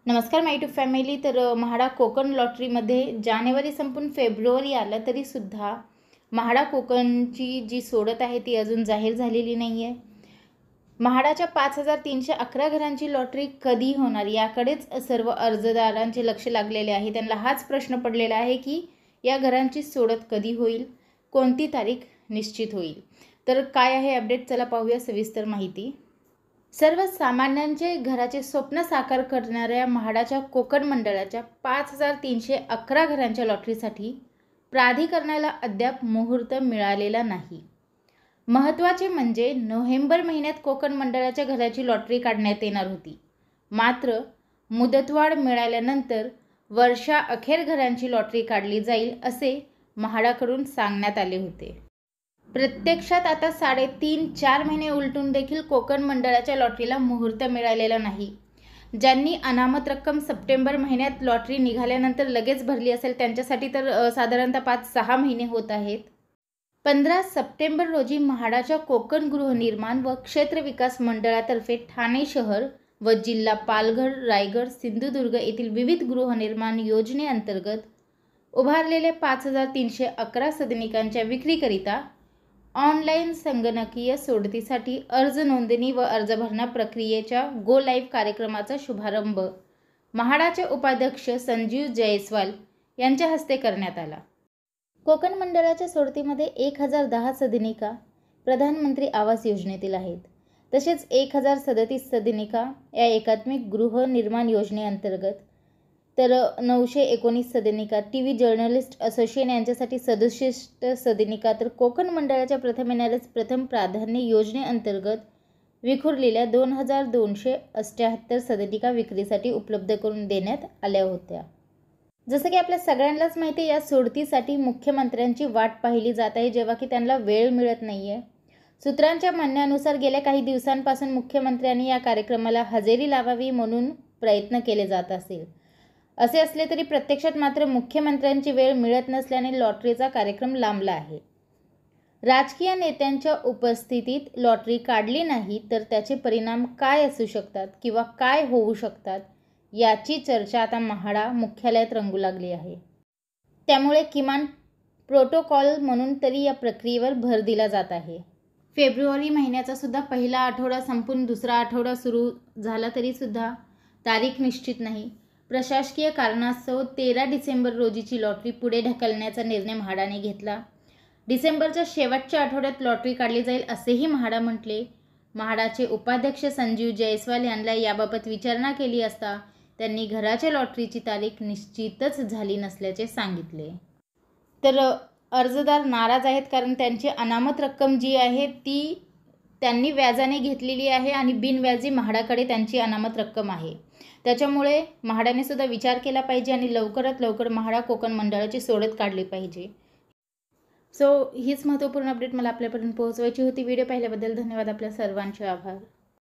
नमस्कार माय YouTube family. तर म्हाडा कोकण लॉटरीमध्ये जानेवारी संपून फेब्रुवारी आलं तरीसुद्धा म्हाडा कोकणची जी सोडत आहे ती अजून जाहीर झालेली नाही आहे। म्हाडाच्या 5311 घरांची लॉटरी कधी होणार याकडेच सर्व अर्जदारांचे लक्ष लागलेले आहे। त्यांना हाच प्रश्न पडलेला आहे की या घरांची सोडत कधी होईल, कोणती तारीख निश्चित होईल। तर काय आहे अपडेट, चला पाहूया सविस्तर माहिती। सर्वसामान्यांचे घराचे स्वप्न साकार करणाऱ्या म्हाडाच्या कोकण मंडळाच्या 5311 घरांच्या लॉटरीसाठी प्राधिकरणाला अद्याप मुहूर्त मिळालेला नाही। महत्त्वाचे म्हणजे नोव्हेंबर महिन्यात कोकण मंडळाच्या घराची लॉटरी काढण्यात येणार होती, मात्र मुदतवाढ मिळाल्यानंतर वर्षाअखेर घरांची लॉटरी काढली जाईल असे म्हाडाकडून सांगण्यात आले होते। प्रत्यक्षात आता 3.5-4 महिने उलटून देखील कोकण मंडळाच्या लॉटरीला मुहूर्त मिळालेला नाही। ज्यांनी अनामत रक्कम सप्टेंबर महिन्यात लॉटरी निघाल्यानंतर लगेच भरली असेल त्यांच्यासाठी तर साधारणतः 5-6 महिने होत आहेत। 15 सप्टेंबर रोजी म्हाडाच्या कोकण गृहनिर्माण व क्षेत्र विकास मंडळातर्फे ठाणे शहर व जिल्हा पालघर, रायगड, सिंधुदुर्ग येथील विविध गृहनिर्माण योजनेअंतर्गत उभारलेल्या 5311 सदनिकांच्या विक्रीकरिता ऑनलाईन संगणकीय सोडतीसाठी अर्ज नोंदणी व अर्ज भरणा प्रक्रियेच्या गो लाईव्ह कार्यक्रमाचा शुभारंभ म्हाडाचे उपाध्यक्ष संजीव जयस्वाल यांच्या हस्ते करण्यात आला। कोकण मंडळाच्या सोडतीमध्ये 1010 सदनिका प्रधानमंत्री आवास योजनेतील आहेत, तसेच 1037 सदनिका या एकात्मिक गृहनिर्माण योजनेअंतर्गत, तर 919 सदनिका टीव्ही जर्नलिस्ट असोसिएशन यांच्यासाठी 67 सदनिका, तर कोकण मंडळाच्या प्रथम येणारच प्रथम प्राधान्य योजनेअंतर्गत विखुरलेल्या 2278 सदनिका विक्रीसाठी उपलब्ध करून देण्यात आल्या होत्या। जसं की आपल्या सगळ्यांनाच माहिती आहे, या सोडतीसाठी मुख्यमंत्र्यांची वाट पाहिली जात आहे, जेव्हा की त्यांना वेळ मिळत नाही आहे। सूत्रांच्या म्हणण्यानुसार गेल्या काही दिवसांपासून मुख्यमंत्र्यांनी या कार्यक्रमाला हजेरी लावावी म्हणून प्रयत्न केले जात असेल। असे असले तरी प्रत्यक्षात मात्र मुख्यमंत्र्यांची वेळ मिळत नसल्याने लॉटरीचा कार्यक्रम लांबला आहे। राजकीय नेत्यांच्या उपस्थितीत लॉटरी काढली नाही तर त्याचे परिणाम काय असू शकतात किंवा काय होऊ शकतात याची चर्चा आता म्हाडा मुख्यालयात रंगू लागली आहे। त्यामुळे किमान प्रोटोकॉल म्हणून तरी या प्रक्रियेवर भर दिला जात आहे। फेब्रुवारी महिन्याचा सुद्धा पहिला आठवडा संपून दुसरा आठवडा सुरू झाला तरी सुद्धा तारीख निश्चित नाही। प्रशासकीय कारणास्तव 13 डिसेंबर रोजीची लॉटरी पुढे ढकलण्याचा निर्णय म्हाडाने घेतला। डिसेंबरच्या शेवटच्या आठवड्यात लॉटरी काढली जाईल असेही म्हाडा म्हटले। म्हाडाचे उपाध्यक्ष संजीव जयस्वाल यांना याबाबत विचारणा केली असता त्यांनी घराच्या लॉटरीची तारीख निश्चितच झाली नसल्याचे सांगितले। तर अर्जदार नाराज आहेत, कारण त्यांची अनामत रक्कम जी आहे ती त्यांनी व्याजाने घेतलेली आहे आणि बिनव्याजी म्हाडाकडे त्यांची अनामत रक्कम आहे। त्याच्यामुळे म्हाडाने सुद्धा विचार केला पाहिजे आणि लवकरात लवकर म्हाडा कोकण मंडळाची सोडत काढली पाहिजे। हीच महत्त्वपूर्ण अपडेट मला आपल्यापर्यंत पोहोचवायची होती। व्हिडिओ पाहिल्याबद्दल धन्यवाद, आपल्या सर्वांचे आभार।